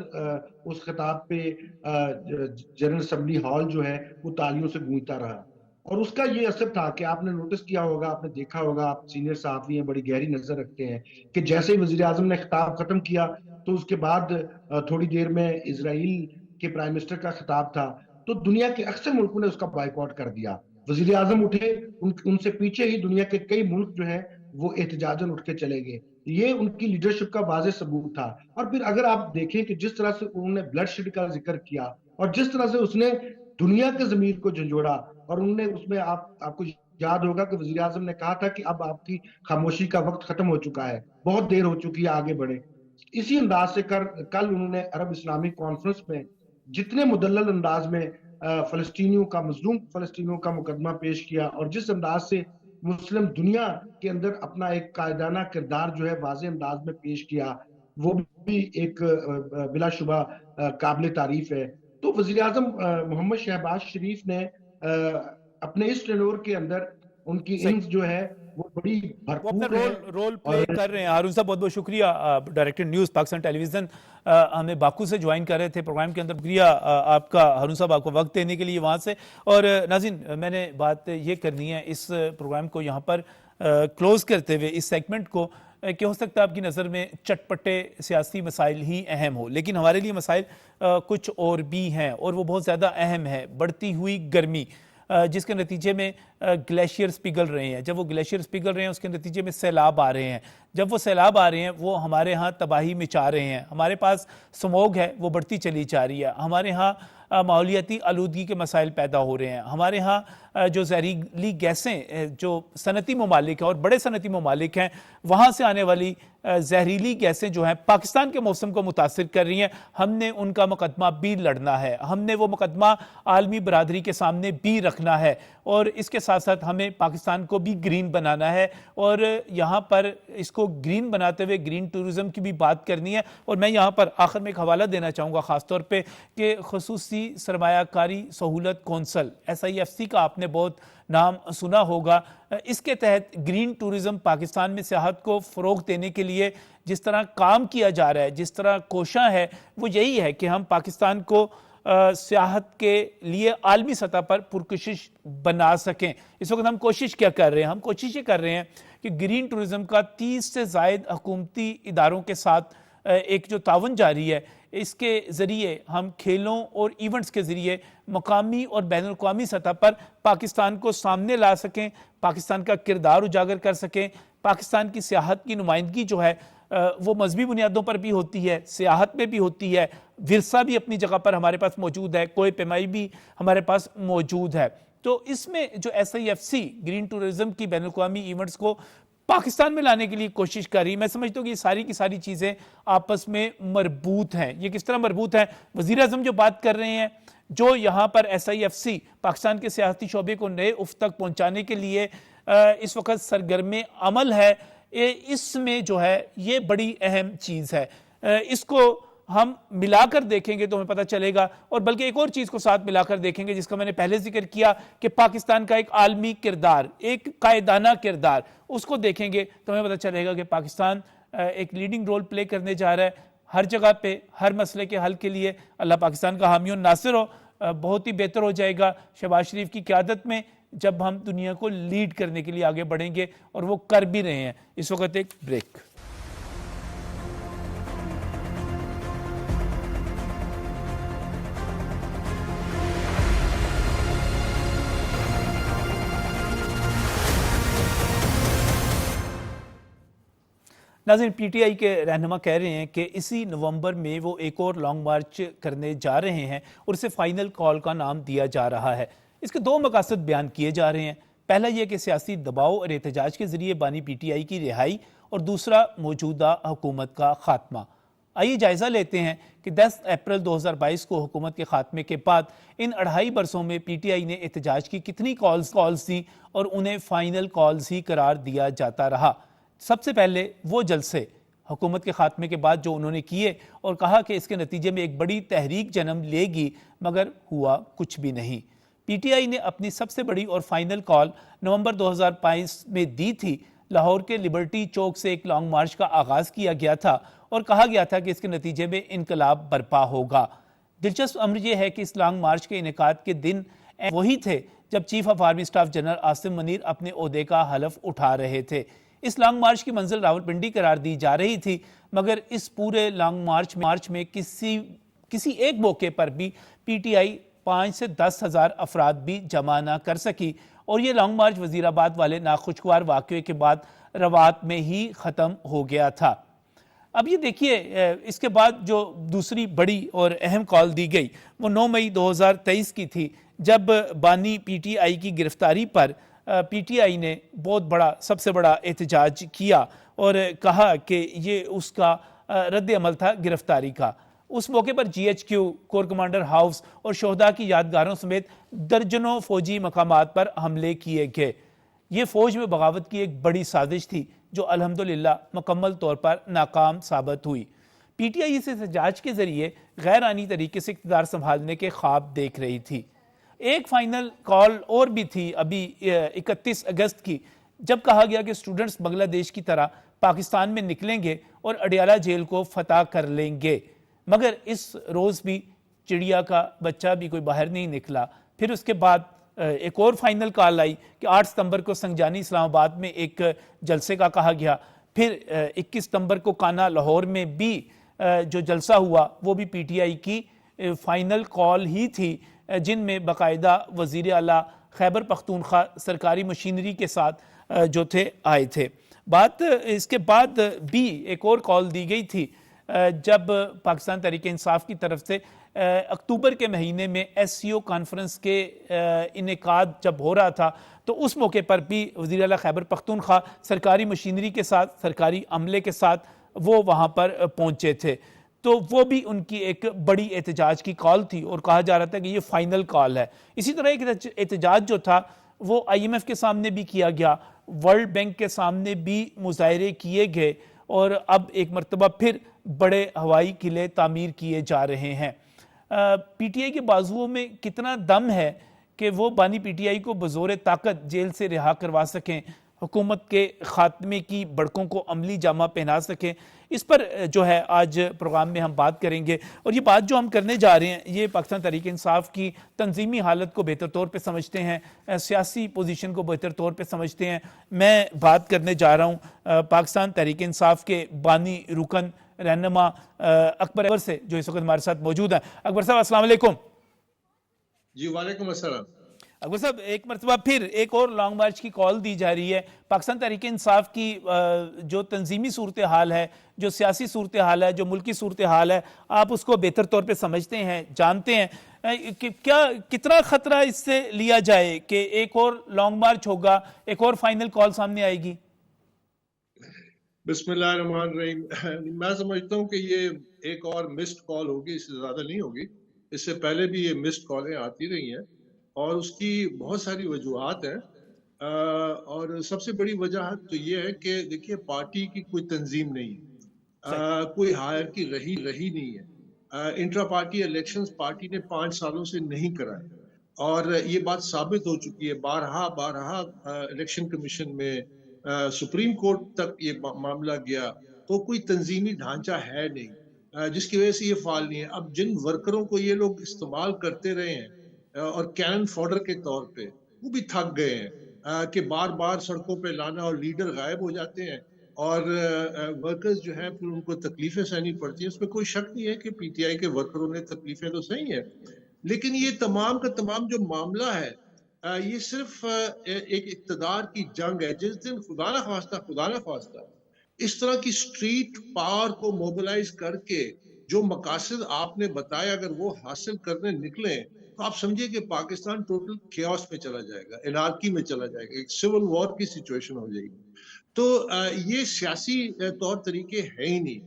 اس خطاب پہ جنرل اسمبلی ہال جو ہے وہ تالیوں سے گونجتا رہا. اور اس کا یہ اثر تھا کہ آپ نے نوٹس کیا ہوگا، آپ نے دیکھا ہوگا، آپ سینئر صحافی ہیں، بڑی گہری نظر رکھتے ہیں، کہ جیسے ہی وزیر اعظم نے خطاب ختم کیا تو اس کے بعد تھوڑی دیر میں اسرائیل کے پرائم منسٹر کا خطاب تھا تو دنیا کے اکثر ملکوں نے اس کا بائیکاٹ کر دیا. وزیر اعظم اٹھے، ان سے پیچھے ہی دنیا کے کئی ملک جو ہیں وہ احتجاجاً اٹھ کے چلے گئے. یہ ان کی لیڈرشپ کا واضح ثبوت تھا. اور پھر اگر آپ دیکھیں کہ جس طرح سے انہوں نے بلڈ شیڈ کا ذکر کیا اور جس طرح سے اس نے دنیا کے ضمیر کو جھنجھوڑا، اور انہوں نے اس میں آپ کو یاد ہوگا کہ وزیر اعظم نے کہا تھا کہ اب آپ کی خاموشی کا وقت ختم ہو چکا ہے، بہت دیر ہو چکی ہے، آگے بڑھیں. اسی انداز سے کل انہوں نے عرب اسلامی کانفرنس میں جتنے مدلل انداز میں فلسطینیوں کا، مظلوم فلسطینیوں کا مقدمہ پیش کیا، اور جس انداز سے مسلم دنیا کے اندر اپنا ایک قائدانہ کردار جو ہے واضح انداز میں پیش کیا، وہ بھی ایک بلا شبہ قابل تعریف ہے. تو وزیر اعظم محمد شہباز شریف نے اپنے اس ٹینور کے اندر ان کی اننگز جو ہے وہ بڑی وہ اپنا بھرپور ہے. رول پلے کر رہے ہیں. ہارون صاحب بہت بہت شکریہ. ڈائریکٹر نیوز پاکستان ٹیلی ویژن ہمیں باکو سے جوائن کر رہے تھے پروگرام کے اندر. شکریہ آپ کا ہارون صاحب، آپ کو وقت دینے کے لیے وہاں سے. اور ناظرین، میں نے بات یہ کرنی ہے اس پروگرام کو یہاں پر کلوز کرتے ہوئے، اس سیگمنٹ کو، کہ ہو سکتا ہے آپ کی نظر میں چٹپٹے سیاسی مسائل ہی اہم ہو، لیکن ہمارے لیے مسائل کچھ اور بھی ہیں اور وہ بہت زیادہ اہم ہے. بڑھتی ہوئی گرمی، جس کے نتیجے میں گلیشیئرز پگھل رہے ہیں. جب وہ گلیشیئرز پگھل رہے ہیں اس کے نتیجے میں سیلاب آ رہے ہیں. جب وہ سیلاب آ رہے ہیں وہ ہمارے ہاں تباہی مچا رہے ہیں. ہمارے پاس سموگ ہے وہ بڑھتی چلی جا رہی ہے. ہمارے ہاں ماحولیاتی آلودگی کے مسائل پیدا ہو رہے ہیں. ہمارے ہاں جو زہریلی گیسیں جو صنعتی ممالک ہیں اور بڑے صنعتی ممالک ہیں وہاں سے آنے والی زہریلی گیسیں جو ہیں پاکستان کے موسم کو متاثر کر رہی ہیں. ہم نے ان کا مقدمہ بھی لڑنا ہے. ہم نے وہ مقدمہ عالمی برادری کے سامنے بھی رکھنا ہے اور اس کے ساتھ ساتھ ہمیں پاکستان کو بھی گرین بنانا ہے اور یہاں پر اس کو گرین بناتے ہوئے گرین ٹورزم کی بھی بات کرنی ہے. اور میں یہاں پر آخر میں ایک حوالہ دینا چاہوں گا خاص طور پہ کہ خصوصی سرمایہ کاری سہولت کونسل SIFC کا آپ نے بہت نام سنا ہوگا. اس کے تحت گرین ٹورزم پاکستان میں سیاحت کو فروغ دینے کے لیے جس طرح کام کیا جا رہا ہے, جس طرح کوشاں ہے, وہ یہی ہے کہ ہم پاکستان کو سیاحت کے لیے عالمی سطح پر پرکشش بنا سکیں. اس وقت ہم کوشش کیا کر رہے ہیں؟ ہم کوشش یہ کر رہے ہیں کہ گرین ٹورزم کا 30 سے زائد حکومتی اداروں کے ساتھ ایک جو تعاون جاری ہے اس کے ذریعے ہم کھیلوں اور ایونٹس کے ذریعے مقامی اور بین الاقوامی سطح پر پاکستان کو سامنے لا سکیں, پاکستان کا کردار اجاگر کر سکیں. پاکستان کی سیاحت کی نمائندگی جو ہے وہ مذہبی بنیادوں پر بھی ہوتی ہے, سیاحت میں بھی ہوتی ہے, ورثہ بھی اپنی جگہ پر ہمارے پاس موجود ہے, کوہ پیمائی بھی ہمارے پاس موجود ہے. تو اس میں جو SIFC گرین ٹورزم کی بین الاقوامی ایونٹس کو پاکستان میں لانے کے لیے کوشش کر رہی ہے, میں سمجھتا ہوں کہ یہ ساری کی ساری چیزیں آپس میں مربوط ہیں. یہ کس طرح مربوط ہیں؟ وزیر اعظم جو بات کر رہے ہیں, جو یہاں پر SIFC پاکستان کے سیاحتی شعبے کو نئے افق تک پہنچانے کے لیے اس وقت سرگرم عمل ہے, اس میں جو ہے یہ بڑی اہم چیز ہے. اس کو ہم ملا کر دیکھیں گے تو ہمیں پتہ چلے گا, اور بلکہ ایک اور چیز کو ساتھ ملا کر دیکھیں گے جس کا میں نے پہلے ذکر کیا کہ پاکستان کا ایک عالمی کردار, ایک قائدانہ کردار, اس کو دیکھیں گے تو ہمیں پتہ چلے گا کہ پاکستان ایک لیڈنگ رول پلے کرنے جا رہا ہے ہر جگہ پہ, ہر مسئلے کے حل کے لیے. اللہ پاکستان کا حامی و ناصر ہو. بہت ہی بہتر ہو جائے گا شہباز شریف کی قیادت میں جب ہم دنیا کو لیڈ کرنے کے لیے آگے بڑھیں گے, اور وہ کر بھی رہے ہیں. اس وقت ایک بریک. ناظرین, PTI کے رہنما کہہ رہے ہیں کہ اسی نومبر میں وہ ایک اور لانگ مارچ کرنے جا رہے ہیں اور اسے فائنل کال کا نام دیا جا رہا ہے. اس کے دو مقاصد بیان کیے جا رہے ہیں. پہلا یہ کہ سیاسی دباؤ اور احتجاج کے ذریعے بانی PTI کی رہائی, اور دوسرا موجودہ حکومت کا خاتمہ. آئیے جائزہ لیتے ہیں کہ 10 اپریل 2022 کو حکومت کے خاتمے کے بعد ان 2.5 برسوں میں PTI نے احتجاج کی کتنی کالز دیں اور انہیں فائنل کالز ہی قرار دیا جاتا رہا. سب سے پہلے وہ جلسے حکومت کے خاتمے کے بعد جو انہوں نے کیے اور کہا کہ اس کے نتیجے میں ایک بڑی تحریک جنم لے گی, مگر ہوا کچھ بھی نہیں. PTI نے اپنی سب سے بڑی اور فائنل کال نومبر 2022 میں دی تھی. لاہور کے لبرٹی چوک سے ایک لانگ مارچ کا آغاز کیا گیا تھا اور کہا گیا تھا کہ اس کے نتیجے میں انقلاب برپا ہوگا. دلچسپ امر یہ ہے کہ اس لانگ مارچ کے انعقاد کے دن وہی تھے جب chief of army staff general Asim Munir اپنے عہدے کا حلف اٹھا رہے تھے. اس لانگ مارچ کی منزل راولپنڈی قرار دی جا رہی تھی, مگر اس پورے لانگ مارچ میں کسی ایک موقع پر بھی PTI 5 سے 10 ہزار افراد بھی جمع نہ کر سکی, اور یہ لانگ مارچ وزیر آباد والے ناخوشگوار واقعے کے بعد روات میں ہی ختم ہو گیا تھا. اب یہ دیکھیے اس کے بعد جو دوسری بڑی اور اہم کال دی گئی وہ 9 مئی 2023 کی تھی, جب بانی PTI کی گرفتاری پر PTI نے بہت بڑا, سب سے بڑا احتجاج کیا اور کہا کہ یہ اس کا رد عمل تھا گرفتاری کا. اس موقع پر GHQ, کور کمانڈر ہاؤس اور شہداء کی یادگاروں سمیت درجنوں فوجی مقامات پر حملے کیے گئے. یہ فوج میں بغاوت کی ایک بڑی سازش تھی جو الحمدللہ مکمل طور پر ناکام ثابت ہوئی. PTI اس احتجاج کے ذریعے غیر آئینی طریقے سے اقتدار سنبھالنے کے خواب دیکھ رہی تھی. ایک فائنل کال اور بھی تھی ابھی 31 اگست کی, جب کہا گیا کہ اسٹوڈنٹس بنگلہ دیش کی طرح پاکستان میں نکلیں گے اور اڈیالہ جیل کو فتح کر لیں گے. مگر اس روز بھی چڑیا کا بچہ بھی کوئی باہر نہیں نکلا. پھر اس کے بعد ایک اور فائنل کال آئی کہ 8 ستمبر کو سنگجانی اسلام آباد میں ایک جلسے کا کہا گیا. پھر 21 ستمبر کو کانا لاہور میں بھی جو جلسہ ہوا وہ بھی PTI کی فائنل کال ہی تھی, جن میں باقاعدہ وزیر اعلیٰ خیبر پختونخوا سرکاری مشینری کے ساتھ جو تھے آئے تھے. بات اس کے بعد بھی ایک اور کال دی گئی تھی جب پاکستان تحریک انصاف کی طرف سے اکتوبر کے مہینے میں ایس سی او کانفرنس کے انعقاد جب ہو رہا تھا تو اس موقع پر بھی وزیر اعلیٰ خیبر پختونخوا سرکاری مشینری کے ساتھ سرکاری عملے کے ساتھ وہ وہاں پر پہنچے تھے. تو وہ بھی ان کی ایک بڑی احتجاج کی کال تھی اور کہا جا رہا تھا کہ یہ فائنل کال ہے. اسی طرح ایک احتجاج جو تھا وہ آئی ایم ایف کے سامنے بھی کیا گیا, ورلڈ بینک کے سامنے بھی مظاہرے کیے گئے, اور اب ایک مرتبہ پھر بڑے ہوائی قلعے تعمیر کیے جا رہے ہیں. پی ٹی آئی کے بازوؤں میں کتنا دم ہے کہ وہ بانی پی ٹی آئی کو بزور طاقت جیل سے رہا کروا سکیں, حکومت کے خاتمے کی بڑکوں کو عملی جامہ پہنا سکیں. اس پر جو ہے آج پروگرام میں ہم بات کریں گے, اور یہ بات جو ہم کرنے جا رہے ہیں یہ پاکستان تحریک انصاف کی تنظیمی حالت کو بہتر طور پہ سمجھتے ہیں, سیاسی پوزیشن کو بہتر طور پہ سمجھتے ہیں. میں بات کرنے جا رہا ہوں پاکستان تحریک انصاف کے بانی رکن رہنما اکبر سے, جو اس وقت ہمارے ساتھ موجود ہیں. اکبر صاحب السلام علیکم. جی وعلیکم السلام. اکبر صاحب ایک مرتبہ پھر ایک اور لانگ مارچ کی کال دی جا رہی ہے. پاکستان تحریک انصاف کی جو تنظیمی صورتحال ہے, جو سیاسی صورتحال ہے, جو ملکی صورتحال ہے, آپ اس کو بہتر طور پہ سمجھتے ہیں, جانتے ہیں. کیا کتنا خطرہ اس سے لیا جائے کہ ایک اور لانگ مارچ ہوگا, ایک اور فائنل کال سامنے آئے گی؟ بسم اللہ الرحمن الرحیم. میں سمجھتا ہوں کہ یہ ایک اور مسڈ کال ہوگی, اس سے زیادہ نہیں ہوگی. اس سے پہلے بھی یہ مسڈ کالیں آتی رہی ہیں اور اس کی بہت ساری وجوہات ہیں, اور سب سے بڑی وجہ تو یہ ہے کہ دیکھیے پارٹی کی کوئی تنظیم نہیں ہے, کوئی ہائر کی رہی نہیں ہے. انٹرا پارٹی الیکشنز پارٹی نے 5 سالوں سے نہیں کرائے, اور یہ بات ثابت ہو چکی ہے. بارہا الیکشن کمیشن میں, سپریم کورٹ تک یہ معاملہ گیا, تو کوئی تنظیمی ڈھانچہ ہے نہیں جس کی وجہ سے یہ فعال نہیں ہے. اب جن ورکروں کو یہ لوگ استعمال کرتے رہے ہیں اور کینن فوڈر کے طور پہ, وہ بھی تھک گئے ہیں کہ بار بار سڑکوں پہ لانا, اور لیڈر غائب ہو جاتے ہیں اور ورکرز جو ہیں پھر ان کو تکلیفیں سہنی پڑتی ہیں. اس میں کوئی شک نہیں ہے کہ پی ٹی آئی کے ورکروں نے تکلیفیں تو سہی ہیں, لیکن یہ تمام کا تمام جو معاملہ ہے یہ صرف ایک اقتدار کی جنگ ہے. جس دن خدا نہ خواستہ اس طرح کی سٹریٹ پاور کو موبلائز کر کے جو مقاصد آپ نے بتایا اگر وہ حاصل کرنے نکلیں, تو آپ سمجھے کہ پاکستان ٹوٹل کیوس میں چلا جائے گا, انارکی میں چلا جائے گا, ایک سول وار کی سچویشن ہو جائے گی. تو یہ سیاسی طور طریقے ہیں ہی نہیں,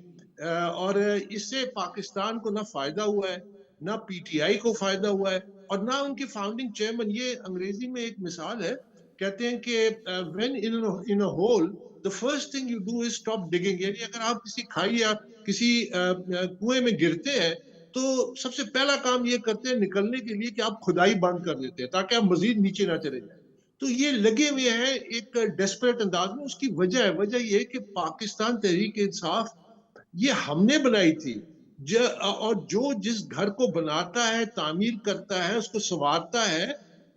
اور اس سے پاکستان کو نہ فائدہ ہوا ہے, نہ پی ٹی آئی کو فائدہ ہوا ہے, اور نہ ان کے فاؤنڈنگ چیئرمین. یہ انگریزی میں ایک مثال ہے, کہتے ہیں کہ when in a hole the first thing you do is stop digging. یعنی اگر آپ کسی کھائی یا کسی کنویں میں گرتے ہیں تو سب سے پہلا کام یہ کرتے ہیں نکلنے کے لیے کہ آپ کھدائی بند کر دیتے ہیں تاکہ آپ مزید نیچے نہ چلے جائیں. تو یہ لگے ہوئے ہیں ایک ڈیسپریٹ انداز میں. اس کی وجہ یہ ہے کہ پاکستان تحریک انصاف یہ ہم نے بنائی تھی, اور جو جس گھر کو بناتا ہے, تعمیر کرتا ہے, اس کو سنوارتا ہے,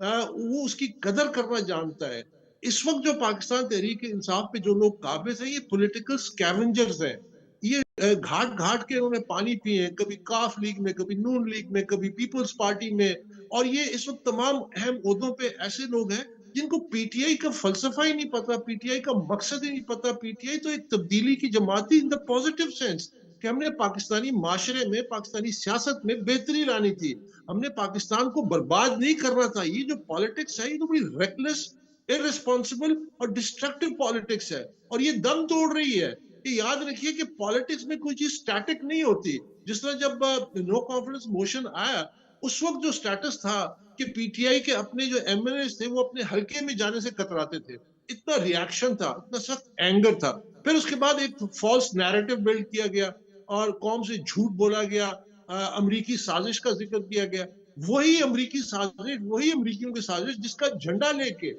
وہ اس کی قدر کرنا جانتا ہے. اس وقت جو پاکستان تحریک انصاف پہ جو لوگ قابض ہیں یہ پولیٹیکل سکیونجرز ہیں. یہ گھاٹ کے انہوں نے پانی پیے ہیں, کبھی کاف لیگ میں, کبھی نون لیگ میں, کبھی پیپلز پارٹی میں, اور یہ اس وقت تمام اہم عہدوں پہ ایسے لوگ ہیں جن کو پی ٹی آئی کا فلسفہ ہی نہیں پتا, پی ٹی آئی کا مقصد ہی نہیں پتا. پی ٹی آئی تو ایک تبدیلی کی جماعت تھی ان دا پازیٹیو سینس, کہ ہم نے پاکستانی معاشرے میں, پاکستانی سیاست میں بہتری لانی تھی, ہم نے پاکستان کو برباد نہیں کرنا تھا. یہ جو پالیٹکس ہے یہ تو بڑی ریکلیس, ارریسپانسبل اور ڈسٹرکٹیو پالیٹکس ہے, اور یہ دم توڑ رہی ہے. کہ یاد رکھیے کہ پالیٹکس میں کوئی چیز سٹیٹک نہیں ہوتی. جس طرح جب نو کانفیڈنس موشن آیا اس وقت جو سٹیٹس تھا کہ پی ٹی آئی کے اپنے جو ایم ایل ایز تھے وہ اپنے حلقے میں جانے سے کتراتے تھے, اتنا ریاکشن تھا, اتنا سخت اینگر تھا. پھر اس کے بعد ایک فالس نیریٹو بلڈ کیا گیا اور قوم سے جھوٹ بولا گیا, امریکی سازش کا ذکر کیا گیا. وہی امریکی سازش, وہی امریکیوں کی سازش جس کا جھنڈا لے کے,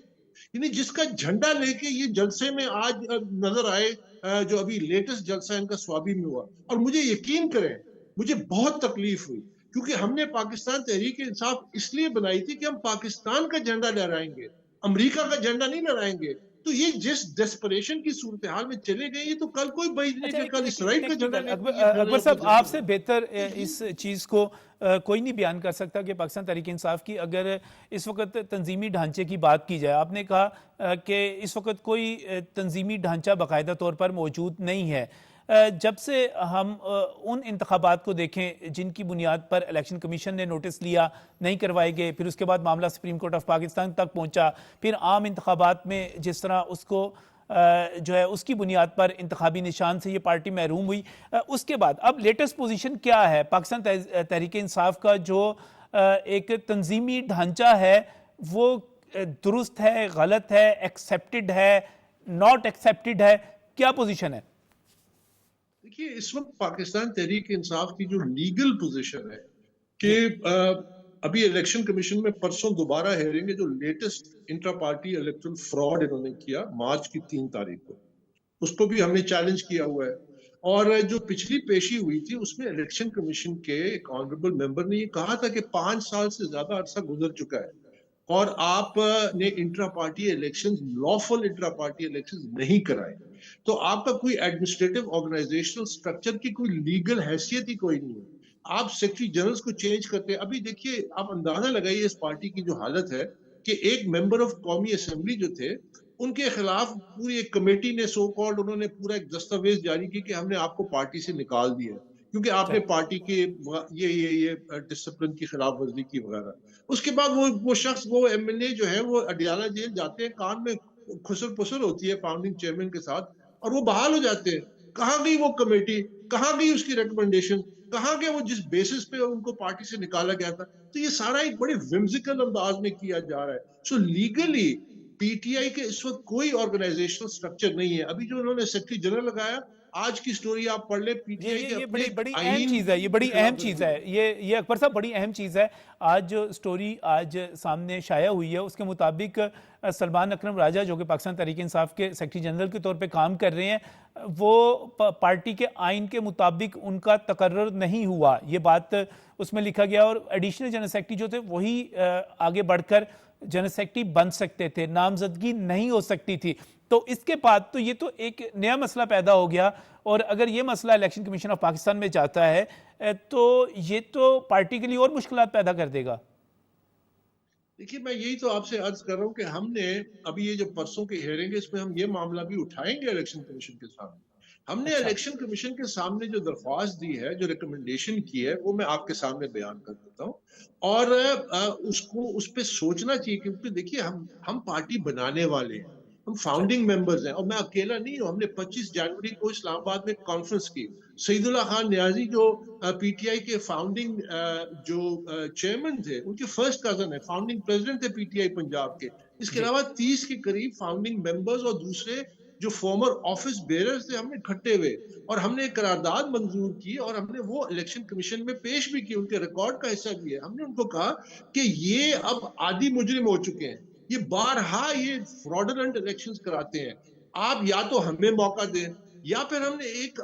یعنی جس کا جھنڈا لے کے یہ جلسے میں آج نظر آئے, جو ابھی لیٹسٹ جلسہ ان کا سوابی میں ہوا. اور مجھے یقین کریں مجھے بہت تکلیف ہوئی, کیونکہ ہم نے پاکستان تحریک انصاف اس لیے بنائی تھی کہ ہم پاکستان کا جھنڈا لہرائیں گے, امریکہ کا جھنڈا نہیں لہرائیں گے. تو یہ جس ڈیسپریشن کی صورتحال میں چلے گئے یہ تو کل کوئی بعید نہیں کہ کل ایک اسرائیل کا جھنڈا لے کے اکبر صاحب آپ سے بہتر اس چیز کو کوئی نہیں بیان کر سکتا کہ پاکستان تحریک انصاف کی اگر اس وقت تنظیمی ڈھانچے کی بات کی جائے، آپ نے کہا کہ اس وقت کوئی تنظیمی ڈھانچہ باقاعدہ طور پر موجود نہیں ہے۔ جب سے ہم ان انتخابات کو دیکھیں جن کی بنیاد پر الیکشن کمیشن نے نوٹس لیا نہیں کروائے گئے، پھر اس کے بعد معاملہ سپریم کورٹ آف پاکستان تک پہنچا، پھر عام انتخابات میں جس طرح اس کو جو ہے اس کی بنیاد پر انتخابی نشان سے یہ پارٹی محروم ہوئی، اس کے بعد اب لیٹسٹ پوزیشن کیا ہے پاکستان تحریک انصاف کا؟ جو ایک تنظیمی ڈھانچہ ہے وہ درست ہے، غلط ہے، ایکسیپٹڈ ہے، ناٹ ایکسیپٹڈ ہے، کیا پوزیشن ہے؟ دیکھیے اس وقت پاکستان تحریک انصاف کی جو لیگل پوزیشن ہے کہ ابھی الیکشن کمیشن میں پرسوں دوبارہ ہیرنگ ہے جو latest intra party electoral fraud انہوں نے کیا مارچ کی 3 تاریخ کو، اس کو بھی ہم نے چیلنج کیا ہوا ہے۔ اور جو پچھلی پیشی ہوئی تھی اس میں الیکشن کمیشن کے ایک آنریبل ممبر نے یہ کہا تھا کہ 5 سال سے زیادہ عرصہ گزر چکا ہے اور آپ نے intra party elections lawful intra party elections نہیں کرائے، تو آپ کا کوئی ایڈمنسٹریٹو آرگنائزیشنل سٹرکچر کی کوئی لیگل حیثیت ہی کوئی نہیں ہے۔ آپ سیکرٹری جنرلز کو چینج کرتے ہیں۔ ابھی دیکھیے آپ اندازہ لگائیے اس پارٹی کی جو حالت ہے کہ ایک ممبر آف قومی اسمبلی جو تھے ان کے خلاف پوری ایک کمیٹی نے سو کالڈ انہوں نے پورا ایک دستاویز جاری کی کہ ہم نے آپ کو پارٹی سے نکال دیا ہے کیونکہ آپ نے پارٹی کے یہ ڈسپلن کی خلاف ورزی کی وغیرہ۔ اس کے بعد وہ شخص وہ ایم ایل اے جو ہے وہ اڈیالہ جیل جاتے ہیں، کان میں خسر پسر ہوتی ہے فاؤنڈنگ چیئرمین کے ساتھ اور وہ بحال ہو جاتے ہیں۔ کہاں گئی وہ کمیٹی، کہاں گئی اس کی ریکمنڈیشن، کہاں گیا وہ جس بیسس پہ ان کو پارٹی سے نکالا گیا تھا؟ تو یہ سارا ایک بڑے ومزیکل انداز میں کیا جا رہا ہے۔ سو لیگلی پی ٹی آئی کے اس وقت کوئی آرگنائزیشنل سٹرکچر نہیں ہے۔ ابھی جو انہوں نے سیکرٹری جنرل لگایا، آج کی سٹوری آپ پڑھ لیں، پی ٹی آئی کے یہ بڑی اہم چیز ہے، یہ بڑی اہم چیز ہے، یہ اکبر صاحب بڑی اہم چیز ہے۔ آج جو سٹوری آج سامنے شائع ہوئی ہے اس کے مطابق سلمان اکرم راجہ جو کہ پاکستان تحریک انصاف کے سیکرٹری جنرل کے طور پہ کام کر رہے ہیں، وہ پارٹی کے آئین کے مطابق ان کا تقرر نہیں ہوا، یہ بات اس میں لکھا گیا، اور ایڈیشنل جنرل سیکرٹری جو تھے وہی آگے بڑھ کر جنرل سیکرٹری بن سکتے تھے، نامزدگی نہیں ہو سکتی تھی۔ تو اس کے بعد تو یہ تو ایک نیا مسئلہ پیدا ہو گیا، اور اگر یہ مسئلہ الیکشن کمیشن آف پاکستان میں جاتا ہے تو یہ تو پارٹی کے لیے اور مشکلات پیدا کر دے گا۔ دیکھیے میں یہی تو آپ سے عرض کر رہا ہوں کہ ہم نے ابھی یہ جو پرسوں کی ہیئرنگ ہے اس میں ہم یہ معاملہ بھی اٹھائیں گے الیکشن کمیشن کے سامنے۔ ہم نے الیکشن کمیشن کے سامنے جو درخواست دی ہے، جو ریکمنڈیشن کی ہے، وہ میں آپ کے سامنے بیان کر دیتا ہوں، اور اس پہ سوچنا چاہیے کیونکہ دیکھیے ہم پارٹی بنانے والے ہیں، ہم فاؤنڈنگ ممبرز ہیں، اور میں اکیلا نہیں ہوں۔ ہم نے 25 جنوری کو اسلام آباد میں کانفرنس کی، سعید اللہ خان نیازی جو پی ٹی آئی کے فاؤنڈنگ جو چیئرمین تھے ان کے فرسٹ کزن ہے، فاؤنڈنگ پریزیڈنٹ تھے پی ٹی آئی پنجاب کے، اس کے علاوہ 30 کے قریب فاؤنڈنگ ممبرز اور دوسرے جو فارمر آفس بیئرز تھے ہم نے اکٹھے ہوئے، اور ہم نے ایک قرارداد منظور کی اور ہم نے وہ الیکشن کمیشن میں پیش بھی کی، ان کے ریکارڈ کا حصہ بھی ہے۔ ہم نے ان کو کہا کہ یہ اب عادی مجرم ہو چکے ہیں، یہ بارہا یہ فراڈلنٹ الیکشنز کراتے ہیں، آپ یا تو ہمیں موقع دیں یا پھر ہم نے ایک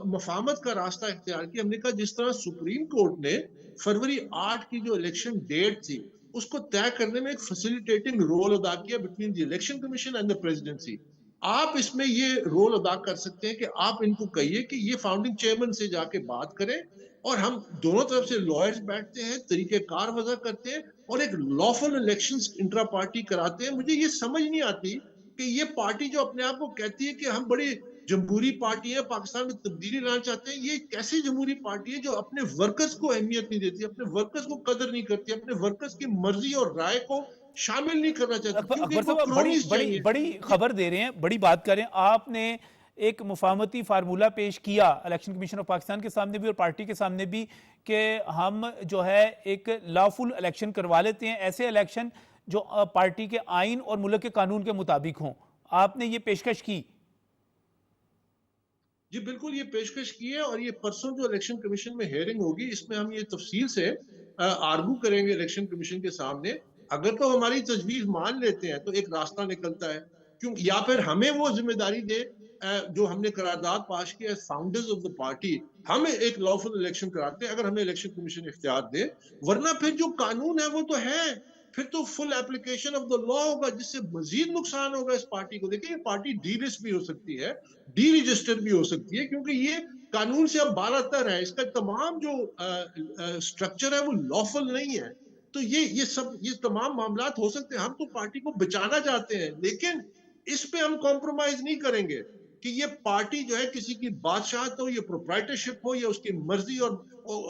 مفاہمت کا راستہ اختیار کیا۔ ہم نے کہا جس طرح سپریم کورٹ نے فروری 8 کی جو الیکشن ڈیٹ تھی اس کو طے کرنے میں ایک فیسیلیٹیٹنگ رول ادا کیا between the election commission and the presidency, آپ اس میں یہ رول ادا کر سکتے ہیں کہ آپ ان کو کہیے کہ یہ فاؤنڈنگ چیئرمین سے جا کے بات کریں، اور ہم دونوں طرف سے لائرز بیٹھتے ہیں، طریقہ کار وضع کرتے ہیں اور ایک لافل الیکشنز انٹرا پارٹی کراتے ہیں۔ مجھے یہ سمجھ نہیں آتی کہ یہ پارٹی جو اپنے آپ کو کہتی ہے کہ ہم بڑی جمہوری پارٹی ہے، پاکستان میں تبدیلی لانا چاہتے ہیں، یہ کیسی جمہوری پارٹی ہے جو اپنے ورکرز کو اہمیت نہیں دیتی، اپنے ورکرز کو قدر نہیں کرتی، اپنے ورکرز کی مرضی اور رائے کو شامل نہیں کرنا چاہتی، کیونکہ اکبر صاحب بڑی خبر دے رہے ہیں، بڑی بات کر رہے ہیں۔ آپ نے ایک مفاہمتی فارمولہ پیش کیا الیکشن کمیشن آف پاکستان کے سامنے بھی اور پارٹی کے سامنے بھی کہ ہم جو ہے ایک لافل الیکشن کروا لیتے ہیں، ایسے الیکشن جو پارٹی کے آئین اور ملک کے قانون کے مطابق ہوں، آپ نے یہ پیشکش کی؟ جی بالکل یہ پیشکش کی ہے، اور یہ پرسوں جو الیکشن کمیشن میں ہیئرنگ ہوگی اس میں ہم یہ تفصیل سے آرگو کریں گے الیکشن کمیشن کے سامنے۔ اگر تو ہماری تجویز مان لیتے ہیں تو ایک راستہ نکلتا ہے، کیوں یا پھر ہمیں وہ ذمہ داری دے جو ہم نے قرارداد پاش کیا ہے فاؤنڈرز آف دا پارٹی، ہم ایک لافل الیکشن کراتے ہیں اگر ہمیں الیکشن کمیشن اختیار دے، ورنہ پھر جو قانون ہے وہ تو ہے پھر تو فل اپلیکیشن آف دا لا ہوگا، جس سے مزید نقصان ہوگا اس پارٹی کو. دیکھیں یہ پارٹی ڈی لسٹ بھی ہو سکتی ہے، ڈی رجسٹر بھی ہو سکتی ہے، کیونکہ یہ قانون سے اب بالاتر ہے. اس کا تمام جو اسٹرکچر ہے وہ لافل نہیں ہے. تو یہ تمام معاملات ہو سکتے ہیں. ہم تو پارٹی کو بچانا چاہتے ہیں، لیکن اس پہ ہم کمپرومائز نہیں کریں گے کہ یہ پارٹی جو ہے کسی کی بادشاہت ہو، یہ پروپرائٹرشپ ہو، یا اس کی مرضی اور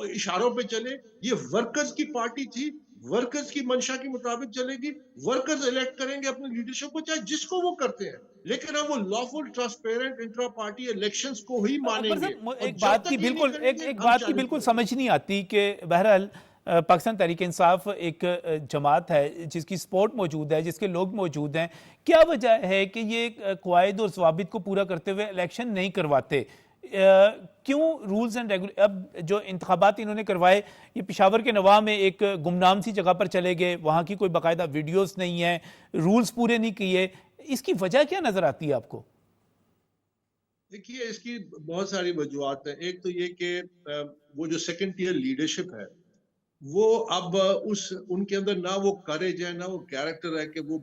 اشاروں پہ چلے. یہ ورکرز کی پارٹی تھی، ورکرز کی منشا کے مطابق چلے گی. ورکرز الیکٹ کریں گے اپنے لیڈرشپ کو، چاہے جس کو وہ کرتے ہیں، لیکن ہم وہ lawful transparent intra party elections کو ہی مانیں اکبر گے. صاحب اور ایک جب بات تک کی یہ نہیں بالکل کریں گے، ایک ہم بات کی چیلنج بالکل کریں گے. سمجھ نہیں آتی کہ بہرحال پاکستان تحریک انصاف ایک جماعت ہے جس کی سپورٹ موجود ہے، جس کے لوگ موجود ہیں. کیا وجہ ہے کہ یہ قواعد اور ضوابط کو پورا کرتے ہوئے الیکشن نہیں کرواتے؟ کیوں رولز اینڈ اب جو انتخابات انہوں نے کروائے، یہ پشاور کے نواح میں ایک گمنام سی جگہ پر چلے گئے، وہاں کی کوئی باقاعدہ ویڈیوز نہیں ہیں، رولز پورے نہیں کیے. اس کی وجہ کیا نظر آتی ہے آپ کو؟ دیکھیے اس کی بہت ساری وجوہات ہیں. ایک تو یہ کہ وہ جو سیکنڈ ٹیئر لیڈرشپ ہے، وہ اب ان کے اندر نہ وہ کریج ہے، نہ وہ کیریکٹر ہے کہ وہ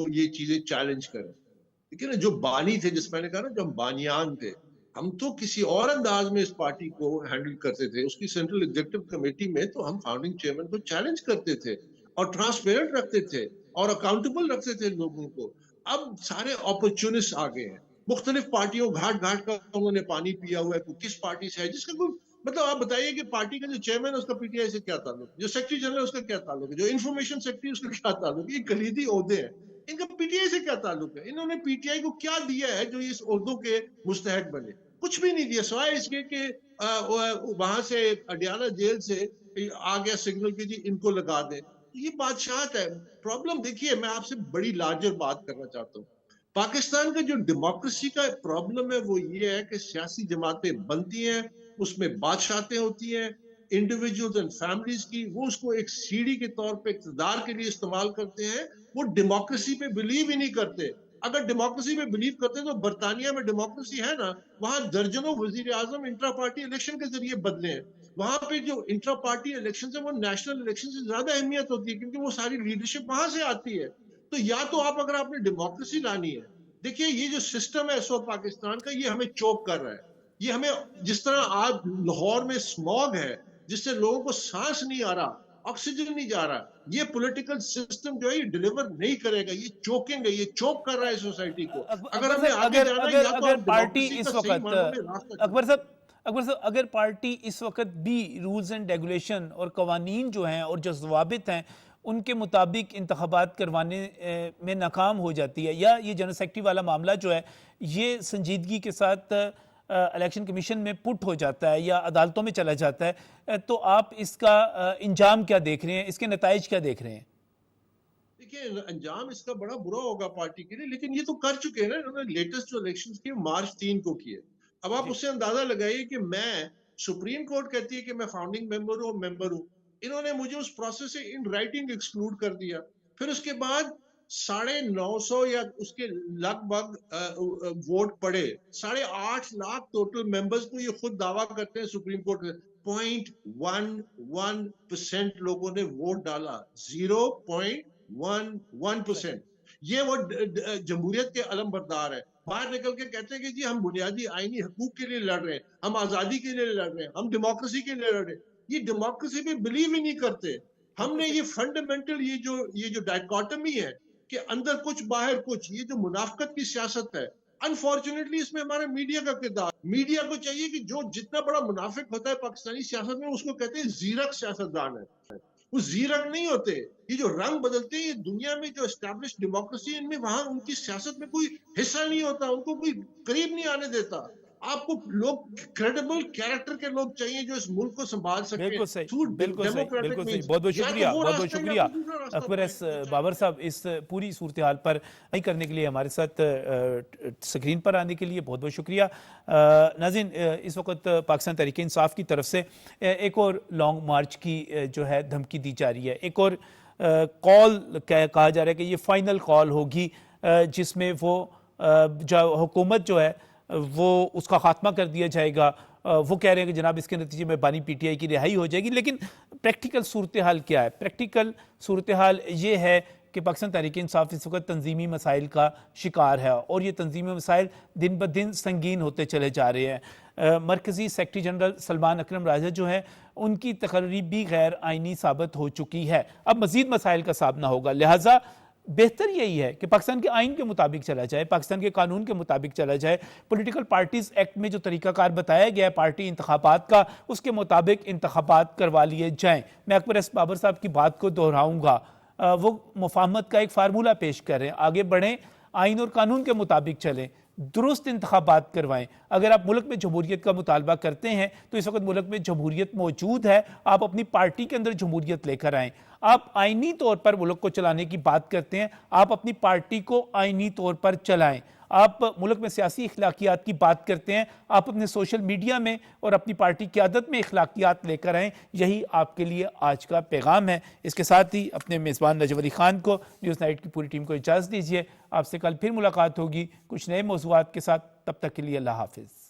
یہ چیزیں چیلنج کریں. لیکن جو بانی تھے، جس میں نے کہا نا، جو ہم بانیان تھے، ہم تو کسی اور انداز میں اس پارٹی کو ہینڈل کرتے تھے. اس کی سینٹرل ایگزیکٹو کمیٹی میں تو ہم فاؤنڈنگ چیئرمین کو چیلنج کرتے تھے اور ٹرانسپیرنٹ رکھتے تھے اور اکاؤنٹیبل رکھتے تھے لوگوں کو. اب سارے اپرچونسٹ آ گئے ہیں، مختلف پارٹیوں گھاٹ گھاٹ کا انہوں نے پانی پیا ہوا ہے. کس پارٹی سے ہے، جس کا کوئی مطلب آپ بتائیے کہ پارٹی کا جو چیئرمین ہے اس کا پی ٹی آئی سے کیا تعلق ہے، جو سیکرٹری جنرل ہے اس کا کیا تعلق ہے، جو انفارمیشن سیکرٹری اس کا کیا تعلق ہے. یہ کلیدی عہدے ہیں، ان کا پی ٹی آئی سے کیا تعلق ہے؟ انہوں نے پی ٹی آئی کو کیا دیا ہے جو اس عہدوں کے مستحق بنے؟ کچھ بھی نہیں دیا، سوائے اس کے کہ وہاں سے اڈیالہ جیل سے آ گیا سگنل کہ جی ان کو لگا دیں. یہ بادشاہت ہے. پرابلم دیکھیے، میں آپ سے بڑی لارجر بات کرنا چاہتا ہوں. پاکستان کا جو ڈیموکریسی کا پرابلم ہے وہ یہ ہے کہ سیاسی جماعتیں بنتی ہیں، اس میں بادشاہتیں ہوتی ہیں، انڈیویجولز اینڈ فیملیز کی، وہ اس کو ایک سیڑھی کے طور پہ اقتدار کے لیے استعمال کرتے ہیں. وہ ڈیموکریسی پہ بلیو ہی نہیں کرتے. اگر ڈیموکریسی پہ بلیو کرتے تو برطانیہ میں ڈیموکریسی ہے نا، وہاں درجنوں وزیر اعظم انٹرا پارٹی الیکشن کے ذریعے بدلے ہیں. وہاں پہ جو انٹرا پارٹی الیکشن ہے وہ نیشنل الیکشن سے زیادہ اہمیت ہوتی ہے، کیونکہ وہ ساری لیڈرشپ وہاں سے آتی ہے. تو یا تو آپ اگر آپ نے ڈیموکریسی لانی ہے، دیکھیے یہ جو سسٹم ہے اس وقت پاکستان کا، یہ ہمیں چوک کر رہا ہے. یہ ہمیں جس طرح آج لاہور میں اسموگ ہے، جس سے لوگوں کو سانس نہیں آ رہا، آکسیجن نہیں جا رہا، یہ پولیٹیکل سسٹم جو ہے یہ ڈیلیور نہیں کرے گا. یہ چوکنگ ہے، یہ چوک کر رہا ہے سوسائٹی کو. اگر اکبر ہمیں صاحب آگے جانا ہے، یا تو اگر آپ پارٹی ڈیموکریسی اس کا صحیح وقت معنوں میں راستہ اکبر صاحب اگر پارٹی اس وقت بھی رولز اینڈ ریگولیشن اور قوانین جو ہیں اور جو ضوابط ہیں ان کے مطابق انتخابات کروانے میں ناکام ہو جاتی ہے، یا یہ جنرل سیکرٹری والا معاملہ جو ہے یہ سنجیدگی کے ساتھ الیکشن کمیشن میں پٹ ہو جاتا ہے یا عدالتوں میں چلا جاتا ہے، تو آپ اس کا انجام کیا دیکھ رہے ہیں، اس کے نتائج کیا دیکھ رہے ہیں؟ دیکھیے انجام اس کا بڑا برا ہوگا پارٹی کے لیے، لیکن یہ تو کر چکے ہیں نا. انہوں نے لیٹسٹ جو الیکشن کیے مارچ 3 کو کیے. اب آپ اس سے اندازہ لگائیے کہ میں سپریم کورٹ کہتی ہے کہ میں فاؤنڈنگ ممبر ہوں، انہوں نے مجھے اس پروسیس سے ان رائٹنگ ایکسکلوڈ کر دیا. پھر اس کے بعد 950 یا اس کے لگ بھگ ووٹ پڑے، 8.5 لاکھ ٹوٹل ممبرز کو یہ خود دعویٰ کرتے ہیں سپریم کورٹ میں. 0.11% لوگوں نے ووٹ ڈالا، 0.11%. یہ وہ جمہوریت کے علم بردار ہے. باہر نکل کے کہتے ہیں کہ جی ہم بنیادی آئینی حقوق کے لیے لڑ رہے ہیں، ہم آزادی کے لیے لڑ رہے ہیں، ہم ڈیموکریسی کے لیے لڑ رہے ہیں. یہ ڈیموکریسی پہ بلیو ہی نہیں کرتے. ہم نے یہ فنڈامنٹل یہ جو ڈائیکاٹمی ہے کہ اندر کچھ باہر کچھ، یہ جو منافقت کی سیاست ہے، انفارچونیٹلی اس میں ہمارے میڈیا کا کردار. میڈیا کو چاہیے کہ جو جتنا بڑا منافق ہوتا ہے پاکستانی سیاست میں، اس کو کہتے ہیں زیرک سیاستدان ہے. وہ زیرک نہیں ہوتے. یہ جو رنگ بدلتے ہیں، یہ دنیا میں جو اسٹیبلش ڈیموکریسی ان میں، وہاں ان کی سیاست میں کوئی حصہ نہیں ہوتا، ان کو کوئی قریب نہیں آنے دیتا. آپ کو لوگ کریڈیبل کیریکٹر کے لوگ چاہیے جو اس ملک کو سنبھال سکیں. بالکل صحیح، بالکل صحیح، ڈیموکریٹک بالکل صحیح. مینس بہت بہت شکریہ، بہت بہت شکریہ اکبر ایس بابر صاحب اس پوری صورتحال پر کرنے کے لیے، ہمارے ساتھ سکرین پر آنے کے لیے بہت بہت شکریہ. ناظرین، اس وقت پاکستان تحریک انصاف کی طرف سے ایک اور لانگ مارچ کی جو ہے دھمکی دی جا رہی ہے. ایک اور کال کہا جا رہا ہے کہ یہ فائنل کال ہوگی جس میں وہ جو حکومت جو ہے وہ اس کا خاتمہ کر دیا جائے گا. وہ کہہ رہے ہیں کہ جناب اس کے نتیجے میں بانی پی ٹی آئی کی رہائی ہو جائے گی. لیکن پریکٹیکل صورتحال کیا ہے؟ پریکٹیکل صورتحال یہ ہے کہ پاکستان تحریک انصاف اس وقت تنظیمی مسائل کا شکار ہے اور یہ تنظیمی مسائل دن بدن سنگین ہوتے چلے جا رہے ہیں۔ مرکزی سیکرٹری جنرل سلمان اکرم راجہ جو ہیں ان کی تقرری بھی غیر آئینی ثابت ہو چکی ہے۔ اب مزید مسائل کا سامنا ہوگا، لہٰذا بہتر یہی ہے کہ پاکستان کے آئین کے مطابق چلا جائے، پاکستان کے قانون کے مطابق چلا جائے۔ پولیٹیکل پارٹیز ایکٹ میں جو طریقہ کار بتایا گیا ہے پارٹی انتخابات کا، اس کے مطابق انتخابات کروا لیے جائیں۔ میں اکبر ایس بابر صاحب کی بات کو دہراؤں گا، وہ مفاہمت کا ایک فارمولہ پیش کر رہے ہیں، آگے بڑھیں، آئین اور قانون کے مطابق چلیں، درست انتخابات کروائیں۔ اگر آپ ملک میں جمہوریت کا مطالبہ کرتے ہیں تو اس وقت ملک میں جمہوریت موجود ہے، آپ اپنی پارٹی کے اندر جمہوریت لے کر آئیں۔ آپ آئینی طور پر ملک کو چلانے کی بات کرتے ہیں، آپ اپنی پارٹی کو آئینی طور پر چلائیں۔ آپ ملک میں سیاسی اخلاقیات کی بات کرتے ہیں، آپ اپنے سوشل میڈیا میں اور اپنی پارٹی قیادت میں اخلاقیات لے کر آئیں۔ یہی آپ کے لیے آج کا پیغام ہے۔ اس کے ساتھ ہی اپنے میزبان نجم علی خان کو، نیوز نائٹ کی پوری ٹیم کو اجازت دیجیے۔ آپ سے کل پھر ملاقات ہوگی کچھ نئے موضوعات کے ساتھ، تب تک کے لیے اللہ حافظ۔